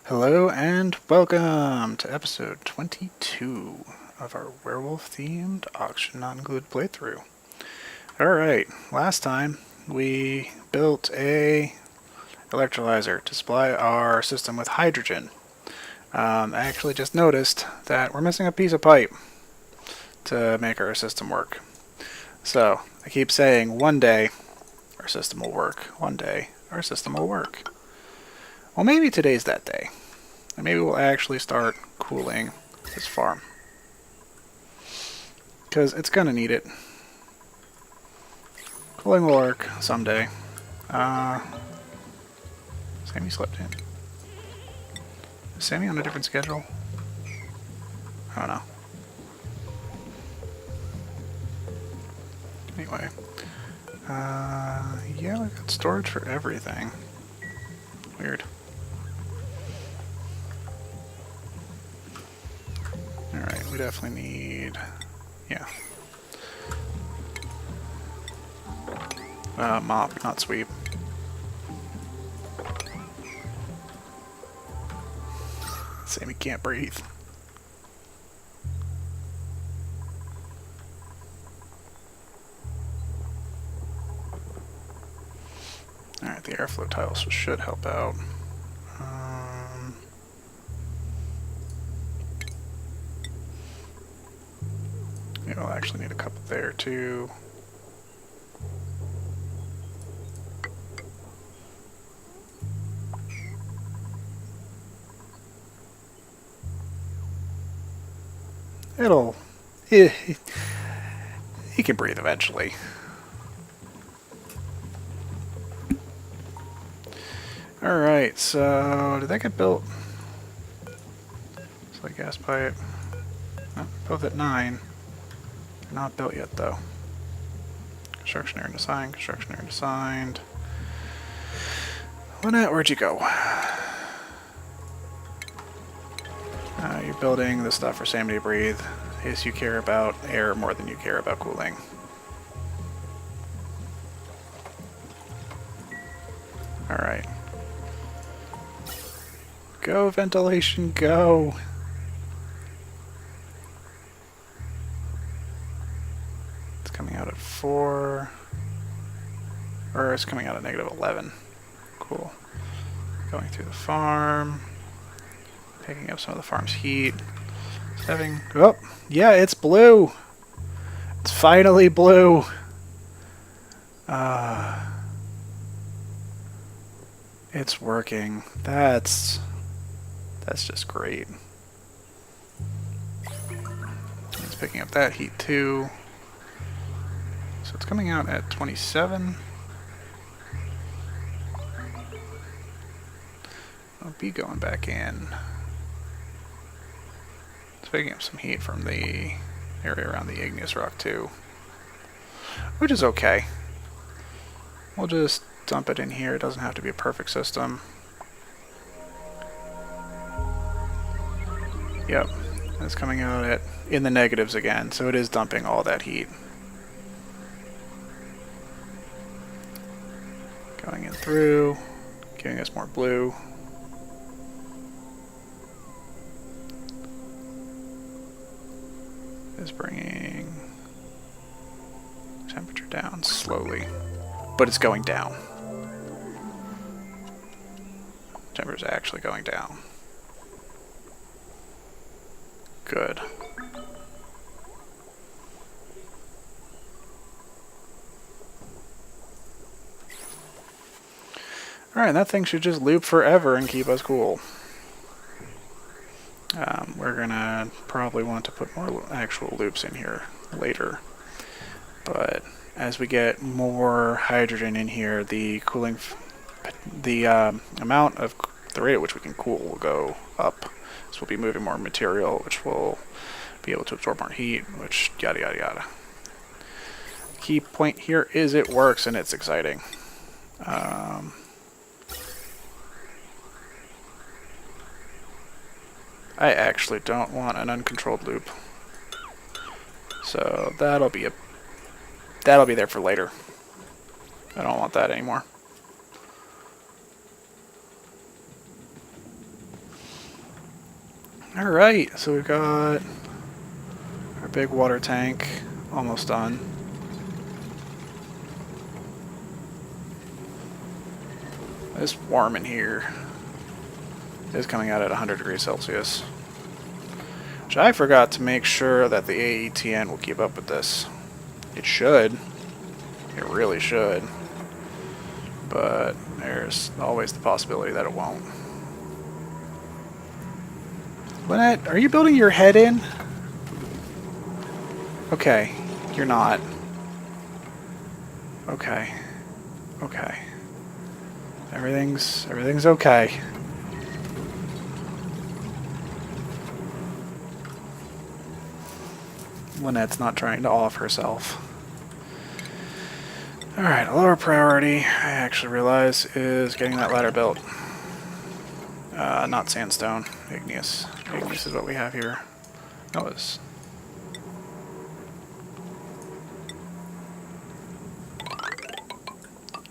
Hello and welcome to episode 22 of our werewolf-themed auction not included playthrough. Alright, last time we built a electrolyzer to supply our system with hydrogen. I actually just noticed that we're missing a piece of pipe to make our system work. So, I keep saying one day our system will work. One day our system will work. Well, maybe today's that day. And maybe we'll actually start cooling this farm. Because it's going to need it. Cooling will work someday. Sammy slept in. Is Sammy on a different schedule? I don't know. Anyway. Yeah, we got storage for everything. Weird. Alright, we definitely need... yeah. Mop, not sweep. Sammy can't breathe. Alright, the airflow tiles should help out. Yeah, we'll actually need a couple there too. He can breathe eventually. Alright, so did that get built? It's like gas pipe. Oh, both at 9. They're not built yet though. Construction area assigned, construction area assigned. Lynette, where'd you go? You're building the stuff for Sammy to breathe. Yes, you care about air more than you care about cooling. Alright. Go, ventilation, go! It's coming out at 4. Or it's coming out at -11. Cool. Going through the farm. Picking up some of the farm's heat. It's having... oh! Yeah, it's blue! It's finally blue! It's working. That's just great. It's picking up that heat too. So it's coming out at 27. I'll be going back in. It's picking up some heat from the area around the igneous rock too. Which is okay. We'll just dump it in here. It doesn't have to be a perfect system. Yep. It's coming out in the negatives again, so it is dumping all that heat. Going in through, giving us more blue. Is bringing temperature down slowly, but it's going down. Temperature's actually going down. Good. Alright, that thing should just loop forever and keep us cool. We're gonna probably want to put more actual loops in here later. But as we get more hydrogen in here, the cooling, amount of the rate at which we can cool will go up. So we'll be moving more material, which will be able to absorb more heat, which yada yada yada. Key point here is it works and it's exciting. I actually don't want an uncontrolled loop, so that'll be there for later. I don't want that anymore. Alright, so we've got our big water tank almost done. It's warm in here. It's coming out at 100 degrees Celsius. Which I forgot to make sure that the AETN will keep up with this. It should. It really should. But there's always the possibility that it won't. Lynette, are you building your head in? Okay, you're not. Okay. Okay. Everything's okay. Lynette's not trying to off herself. Alright, a lower priority, I actually realize, is getting that ladder built. Not sandstone, igneous. Igneous is what we have here. That was...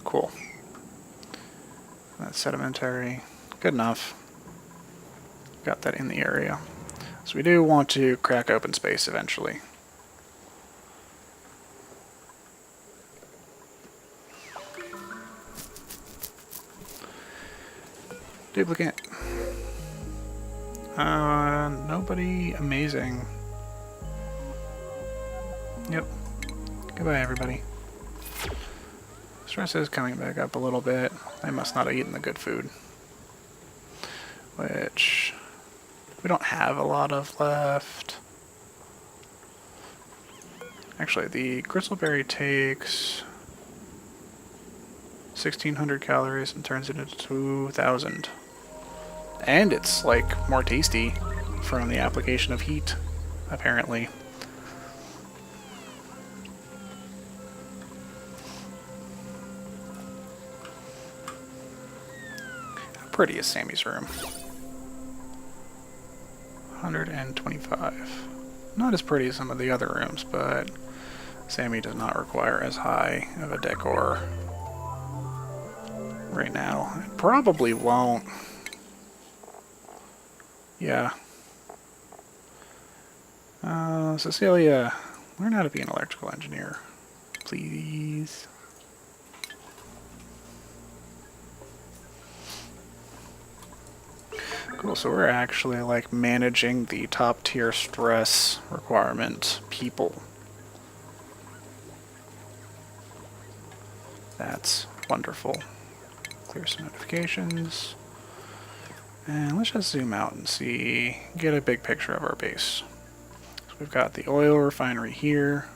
cool. That's sedimentary. Good enough. Got that in the area. So we do want to crack open space eventually. Duplicate. Nobody amazing. Yep. Goodbye, everybody. Stress is coming back up a little bit. I must not have eaten the good food. Which we don't have a lot of left. Actually, the gristleberry takes 1,600 calories and turns it into 2,000. And it's, like, more tasty from the application of heat, apparently. How pretty is Sammy's room? 125. Not as pretty as some of the other rooms, but Sammy does not require as high of a decor right now. It probably won't. Yeah. Cecilia, learn how to be an electrical engineer, please. Cool, so we're actually like managing the top tier stress requirement people. That's wonderful. Clear some notifications. And let's just zoom out and see, get a big picture of our base. So we've got the oil refinery here,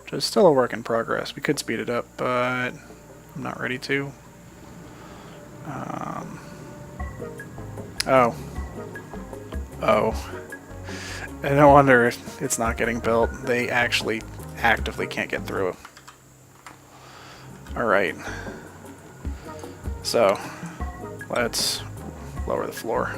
which is still a work in progress. We could speed it up, but I'm not ready to. Oh. And no wonder it's not getting built. They actually actively can't get through it. Alright. So, let's lower the floor.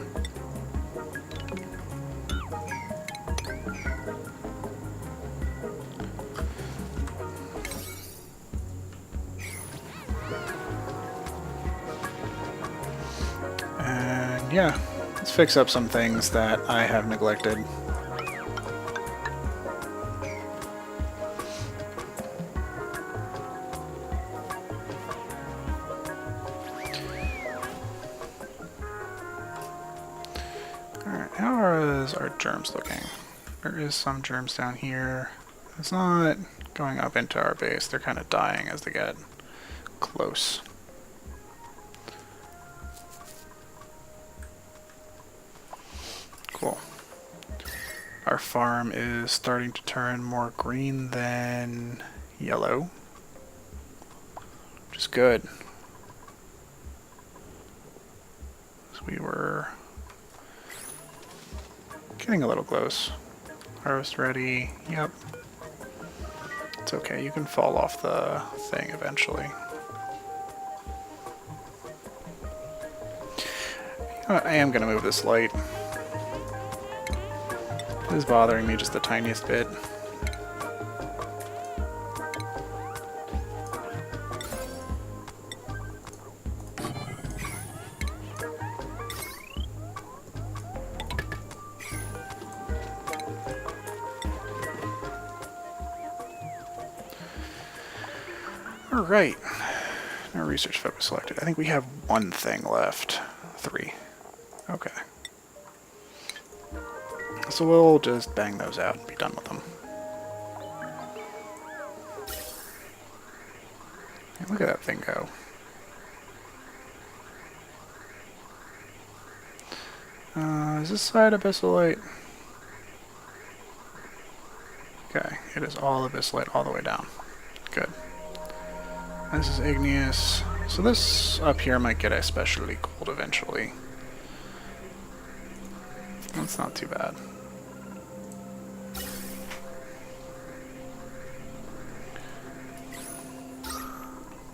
And yeah, let's fix up some things that I have neglected. How is our germs looking? There is some germs down here. It's not going up into our base. They're kind of dying as they get close. Cool. Our farm is starting to turn more green than yellow, which is good. So we were getting a little close. Harvest ready. Yep. It's okay. You can fall off the thing eventually. I am going to move this light. It is bothering me just the tiniest bit. Alright. No research focus selected. I think we have one thing left. 3. Okay. So we'll just bang those out and be done with them. Hey, look at that thing go. Is this side abyssalite? Okay, it is all abyssalite all the way down. Good. This is igneous. So this up here might get especially cold eventually. That's not too bad.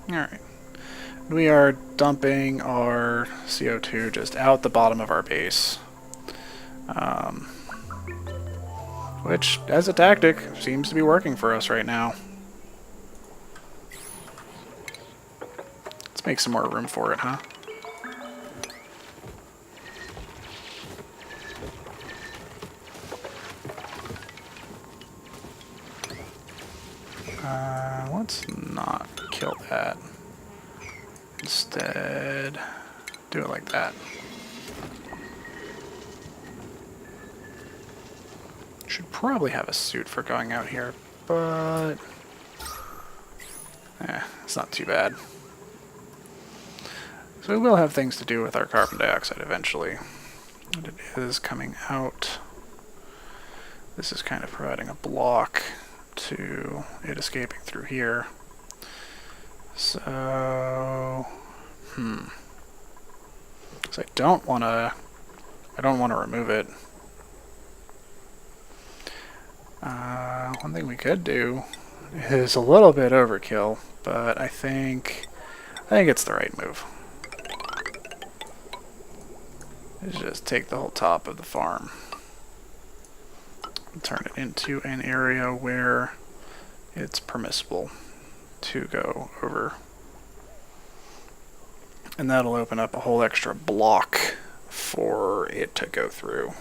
Alright. We are dumping our CO2 just out the bottom of our base. Which, as a tactic, seems to be working for us right now. Let's make some more room for it, huh? Let's not kill that. Instead, do it like that. Should probably have a suit for going out here, but it's not too bad. So we will have things to do with our carbon dioxide eventually. And it is coming out. This is kind of providing a block to it escaping through here. So, so I don't want to remove it. One thing we could do is a little bit overkill, but I think it's the right move. Is just take the whole top of the farm and turn it into an area where it's permissible to go over. And that'll open up a whole extra block for it to go through.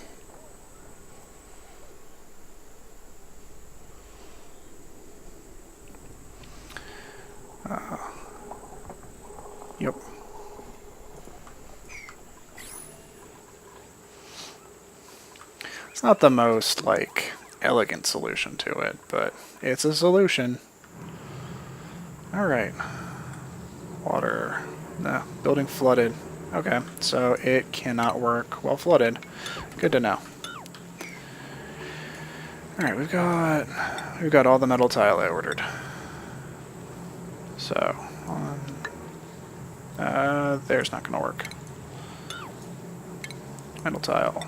Yep. It's not the most, like, elegant solution to it, but it's a solution. Alright. Water. No, building flooded. Okay, so it cannot work while flooded. Good to know. Alright, we've got all the metal tile I ordered. So, there's not gonna work. Metal tile.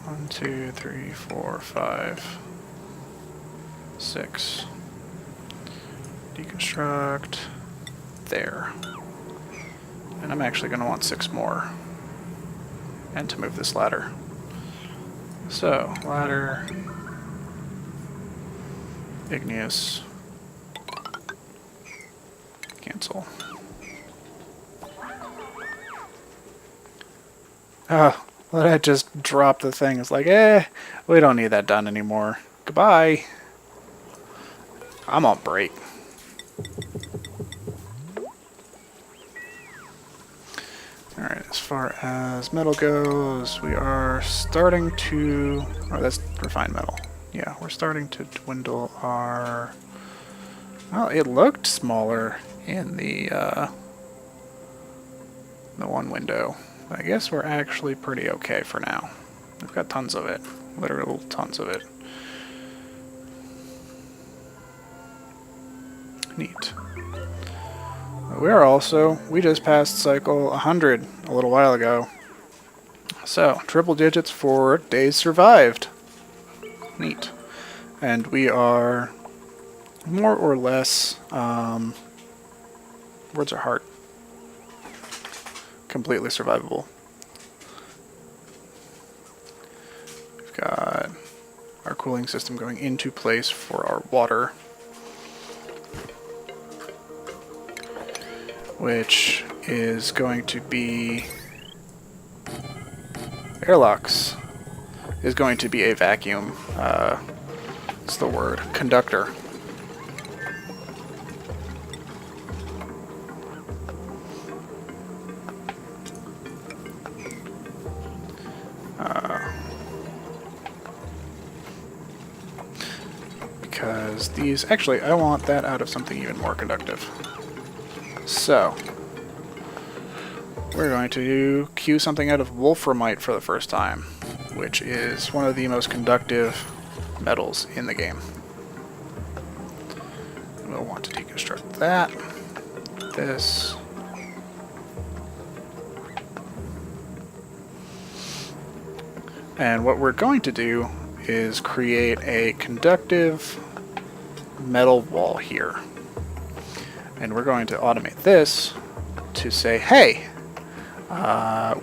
1, 2, 3, 4, 5, 6. Deconstruct. There. And I'm actually going to want 6 more. And to move this ladder. So, ladder. Igneous. Cancel. Let I just drop the thing. It's like, we don't need that done anymore. Goodbye. I'm on break. Alright, as far as metal goes, we are starting to... Oh, that's refined metal. Yeah, we're starting to dwindle our... Well, it looked smaller in the one window. But I guess we're actually pretty okay for now. We've got tons of it. Literal tons of it. Neat. We just passed cycle 100 a little while ago. So, triple digits for days survived. Neat. And we are more or less, words are heart, completely survivable. We've got our cooling system going into place for our water, which is going to be airlocks, is going to be a vacuum, what's the word, conductor. because these... Actually, I want that out of something even more conductive. So, we're going to cue something out of wolframite for the first time, which is one of the most conductive metals in the game. We'll want to deconstruct that, this, and what we're going to do is create a conductive metal wall here. And we're going to automate this to say, hey,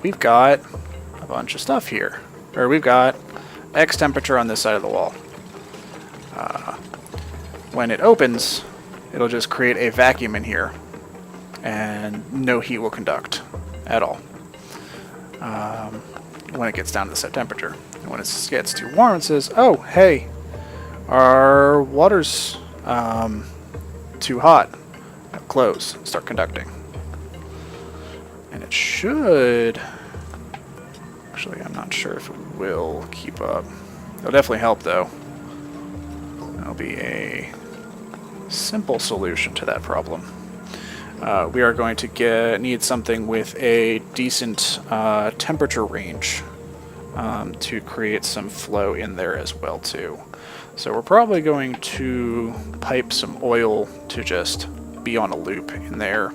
we've got a bunch of stuff here. Or we've got X temperature on this side of the wall. When it opens, it'll just create a vacuum in here, and no heat will conduct at all when it gets down to the set temperature. And when it gets too warm, it says, oh, hey, our water's too hot. Now close, start conducting. And it should... Actually, I'm not sure if it will keep up. It'll definitely help, though. That'll be a simple solution to that problem. We are going to need something with a decent temperature range to create some flow in there as well, too. So we're probably going to pipe some oil to just be on a loop in there,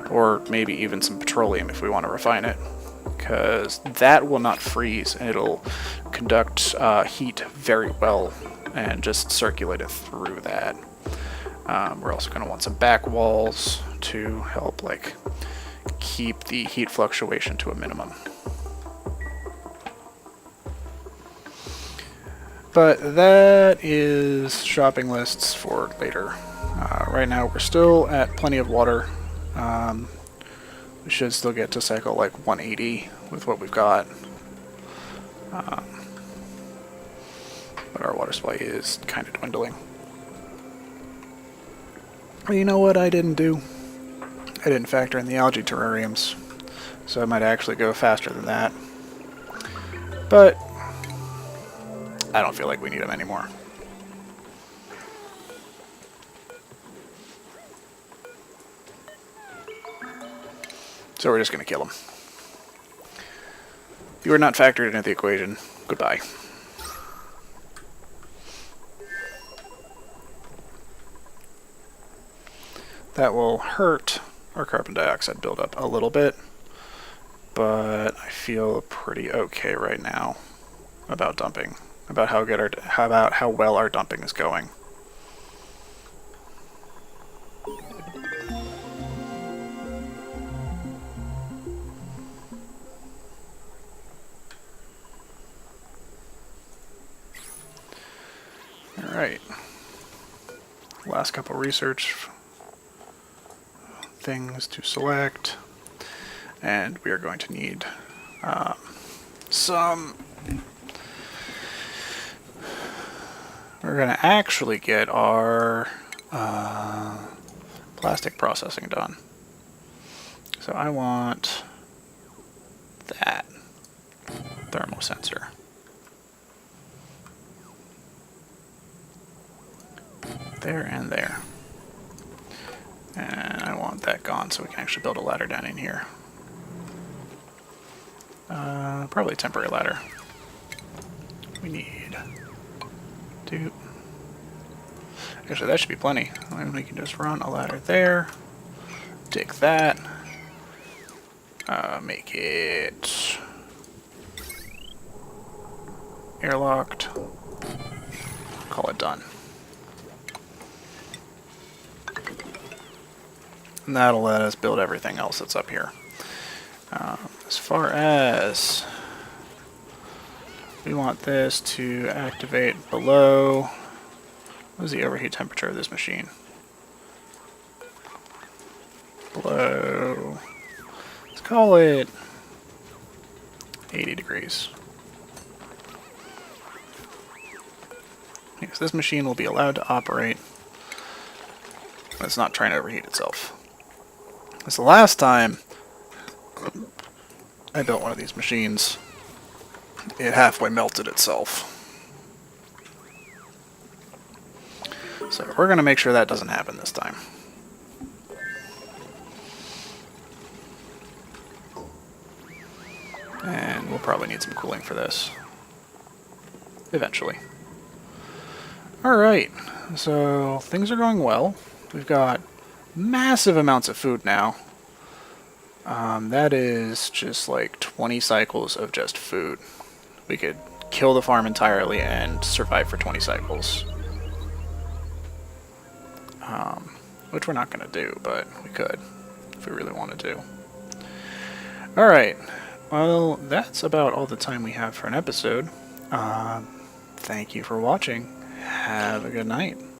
or maybe even some petroleum if we want to refine it, because that will not freeze and it'll conduct heat very well and just circulate it through that. We're also going to want some back walls to help keep the heat fluctuation to a minimum. But that is shopping lists for later. Right now we're still at plenty of water. We should still get to cycle 180 with what we've got. But our water supply is kind of dwindling. Well, you know what I didn't do? I didn't factor in the algae terrariums, so I might actually go faster than that. But I don't feel like we need them anymore. So we're just going to kill them. You are not factored into the equation. Goodbye. That will hurt our carbon dioxide buildup a little bit, but I feel pretty okay right now about dumping, about how well our dumping is going. All right. Last couple research things to select, and we are going to need some... We're going to actually get our plastic processing done. So I want that thermosensor. There and there. And I want that gone so we can actually build a ladder down in here. Probably a temporary ladder. We need two. Actually, that should be plenty. And we can just run a ladder there. Take that. Make it airlocked. Call it done. And that'll let us build everything else that's up here. As far as we want this to activate below, what is the overheat temperature of this machine? Below, let's call it 80 degrees. Because this machine will be allowed to operate when it's not trying to overheat itself. Because the last time I built one of these machines, it halfway melted itself. So we're going to make sure that doesn't happen this time. And we'll probably need some cooling for this. Eventually. Alright, so things are going well. We've got massive amounts of food now. That is just like 20 cycles of just food. We could kill the farm entirely and survive for 20 cycles. Which we're not going to do, but we could if we really wanted to. Alright, well, that's about all the time we have for an episode. Thank you for watching. Have a good night.